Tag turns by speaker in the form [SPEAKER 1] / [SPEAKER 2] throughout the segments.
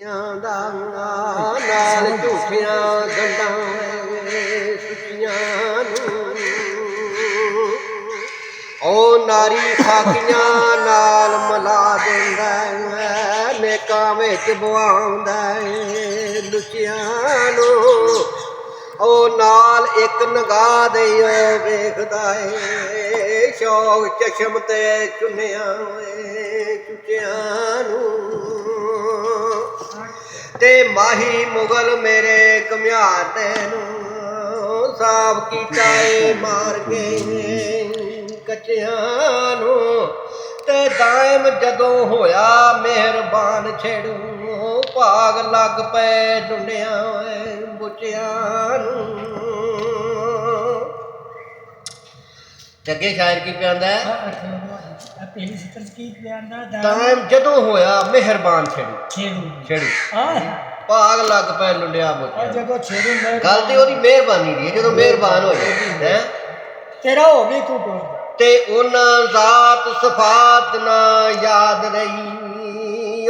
[SPEAKER 1] नाल झूठियां गंढां सुचियां नूं ओ नारी खाकियां नाल मिला दिंदा नेकां विच बवाउंदा लुचियां नूं ओ नाल एक निगाह दे वेखदा शौक चशम ते चुनिया चुचियां नूं ते माही मुगल मेरे घमियाते नूं साफ कीता मार के कच्चियां नूं ते दायम जदों होया मेहरबान छेड़ू भाग लग पे डुंडियां बुचियां नूं। अगे शायर की प्यादा टाइम जदों होया मेहरबान छेड़ू भाग लग पे लुंडिया गल तो ओदी मेहरबानी दी जदों मेहरबान हो जाए
[SPEAKER 2] तेरा हो गई तू
[SPEAKER 1] ते उन्हां जात सफात ना याद रही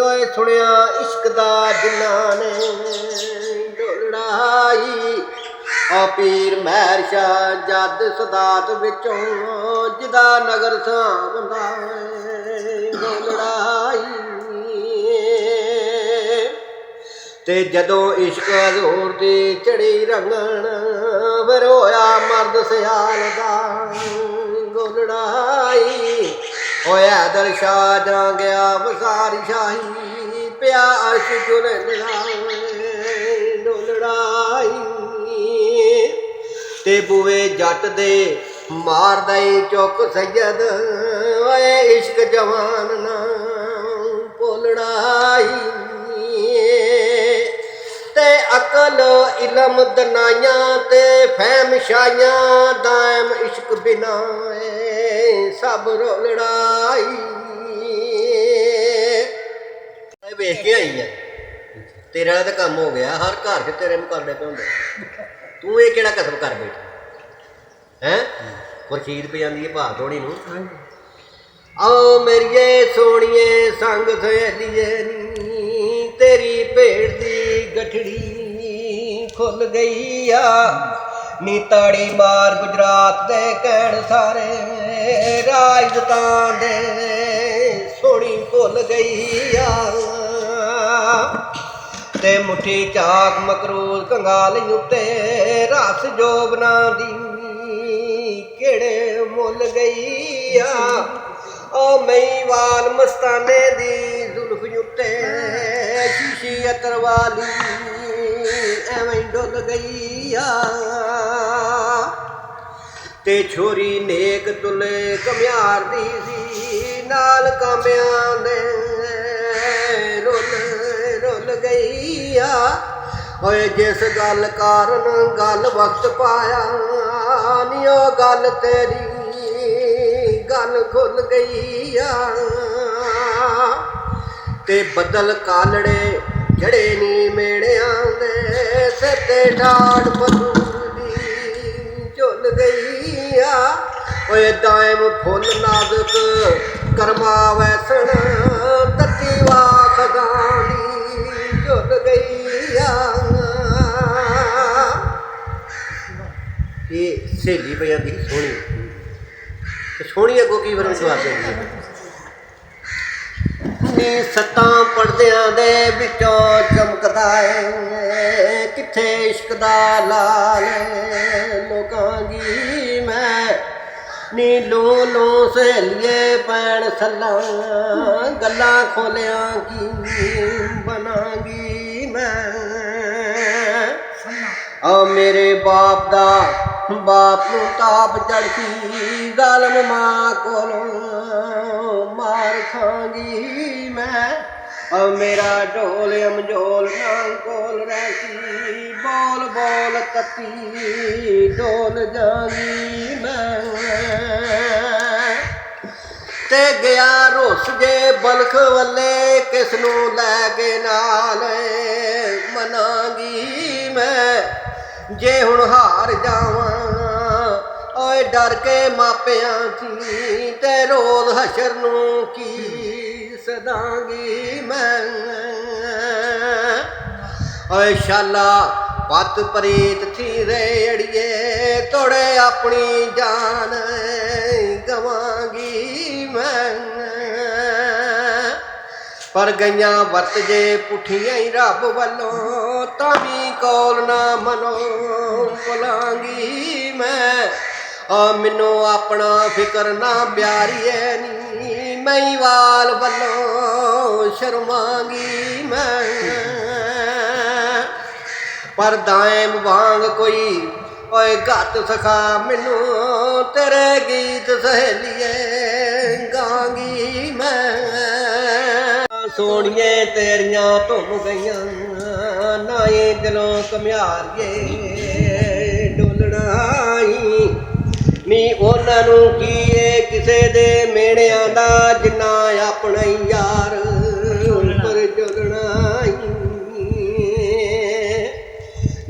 [SPEAKER 1] ओए सुनिया इश्क दा जिन्हां ने डोलड़ाई आ पीर महर शाह जद सदात विचों जिदा नगर सामदा डोलड़ाई ते जदों इश्क हजूर दी चढ़ी रंगण फिर होया मर्द सियाल दा गोलड़ाई होया हैदर शाह जा गया बसारी शाही पिया अर्श जुरन डोलड़ाई ते बुए जट दे मार दई चुक सैयद ओए इश्क जवान ना भुलड़ाई ते अकल इलम दनाइयां ते फहम शाइयां दायम इश्क बिना सब रोलड़ाई वेख के आई है तेरा तो काम हो गया हर घर च तेरे मुकाबले पे होंगे तू ये केड़ा कसम कर बैठा है खुर्शीद पे जाती है भाग थोड़ी नूं आओ मेरिए सोनिए संग सहेलिए नी तेरी भेड़ दी गठड़ी खुल गई आ नी ताड़ी मार गुजरात दे कहण सारे राजस्थान दे सोनी भुल गई आ ते मुट्ठी चाक मकरूज कंगाल उत्ते रस जोबना दी केड़े मुल गई आ ओ मईवाल मस्ताने दी जुल्फ उत्ते शीशी अतर वाली एवें डुल गई आ ते छोरी नेक तुले घमियार दी सी नाल कामियां दे रुल रुल गई आ ओए जिस गल कारण गल वक्त पाया नी ओ गल तेरी गल खुल गई आ ते बदल कालड़े जड़े नी मेड़ियां दे सिर ते ठाठ बसूदी झुल गई आ ओए दायम फुल नाजुक कर्मा वैसन तत्ती वाख गानी झुल गई आ ये सहेली पे जाती सोहनी सोहनी अगों की फिर जवाब देंदी सत्तां पढ़दियां दे विचों चमकदा किथे इश्क दा लाल लोकां गी मैं नी लो लो सहेलिए पैण सल्लां गल्लां खोलियां की बनांगी मैं आ मेरे बाप दा बाप नूं ताप चढ़ी जालम मां कोलों मार खांगी मैं मेरा ढोल अमजोल नां कोल रैसी बोल बोल कती ढोल जांगी मैं ते गया रुस जे बलख वल्ले किसनूं लै के नाल मनांगी मैं जे हुण हार जावां ओए डर के मापियां थी ते रोल हशर नूं की सदांगी मैं ਓਏ ਸ਼ਾਲਾ ਪੱਤ ਪ੍ਰੀਤ ਥੀ ਰੇ ਅੜੀਏ ਤੋੜੇ ਆਪਣੀ ਜਾਨ ਗਵਾਂਗੀ ਮੈਂ ਪਰ ਗਈਆਂ ਵਰਤ ਜੇ ਪੁੱਠੀਆਂ ਹੀ ਰੱਬ ਵੱਲੋਂ ਤਾਂ ਵੀ ਕੌਲ ਨਾ ਮਨੋ ਭੁਲਾਂਗੀ ਮੈਂ ਆ ਮੈਨੂੰ ਆਪਣਾ ਫਿਕਰ ਨਾ ਪਿਆਰੀਏ ਨੀ ਮੈਂ ਵਾਲ ਵੱਲੋਂ ਸ਼ਰਮਾਂਗੀ ਮੈਂ ਪਰ ਦਾਇਮ ਵਾਂਗ ਕੋਈ ਓਏ ਗਤ ਸਖਾ ਮੈਨੂੰ ਤੇਰੇ ਗੀਤ ਸਹੇਲੀਏ ਗਾਂਗੀ ਮੈਂ ਸੋਹਣੀਏ ਤੇਰੀਆਂ ਧੁੰਮ ਗਈਆਂ ਨਾ ਇਹ ਦਿਲੋਂ ਕਮਿਆਰੀਏ ਡੋਲਣਾਈ ਨੀ ਉਹਨਾਂ ਨੂੰ ਕੀ ਏ ਕਿਸੇ ਦੇ ਮੇੜਿਆਂ ਦਾ ਜਿੰਨਾ ਆਪਣਾ ਹੀ ਯਾਰ ਪਰ ਡੋਲਣਾਈ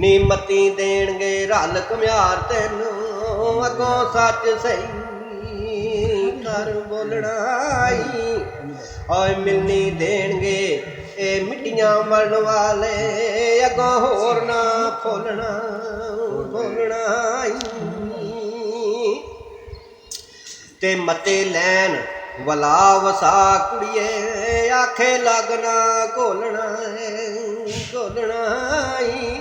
[SPEAKER 1] ਨੀ ਮਤੀ ਦੇਣਗੇ ਰਲ ਘੁਮਿਆਰ ਤੈਨੂੰ ਅੱਗੋਂ ਸੱਚ ਸਹੀ ਕਰ ਬੋਲਣਾਈ ਓਏ ਮਿਲਣੀ ਦੇਣਗੇ ਇਹ ਮਿੱਟੀਆਂ ਮਰਨ ਵਾਲੇ ਅੱਗੋਂ ਹੋਰ ਨਾ ਫੋਲਣਾ ਬੋਲਣਾਈ ਤੇ ਮਤੇ ਲੈਣ ਵਲਾ ਵਸਾ ਕੁੜੀਏ ਆਖੇ ਲੱਗਣਾ ਘੋਲਣਾ ਘੋਲਣਾਈ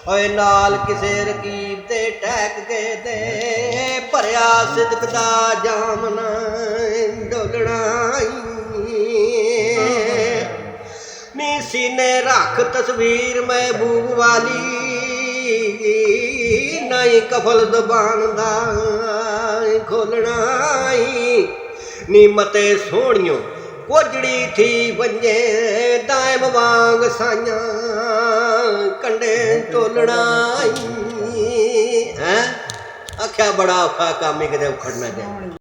[SPEAKER 1] ਓਏ ਨਾਲ ਕਿਸੇ ਰਕੀਬ ਤੇ ਟਹਿਕ ਕੇ ਦੇ ਭਰਿਆ ਸਿਦਕ ਦਾ ਜਾਮ ਨਾ ਡੋਲਣਾਈ ਨੀ ਸੀਨੇ ਰੱਖ ਤਸਵੀਰ ਮਹਿਬੂਬ ਵਾਲੀ ਨਹੀਂ ਕਫਲ ਜ਼ਬਾਨ ਦਾ ਖੋਲਣਾਈ ਨੀ ਮਤੇ ਸੋਹਣਿਓ ਕੋਜੜੀ ਥੀ ਵੰਜੇ ਦਾਇਮ ਵਾਂਗ ਸਾਈਆਂ ਕੰਡੇ ਟੋਲਣਾਈ ਹੈ ਆਖਿਆ ਬੜਾ ਔਖਾ ਕੰਮ ਹੀ ਕਿਤੇ ਉਖੜਨਾ ਚਾਹੀਦਾ।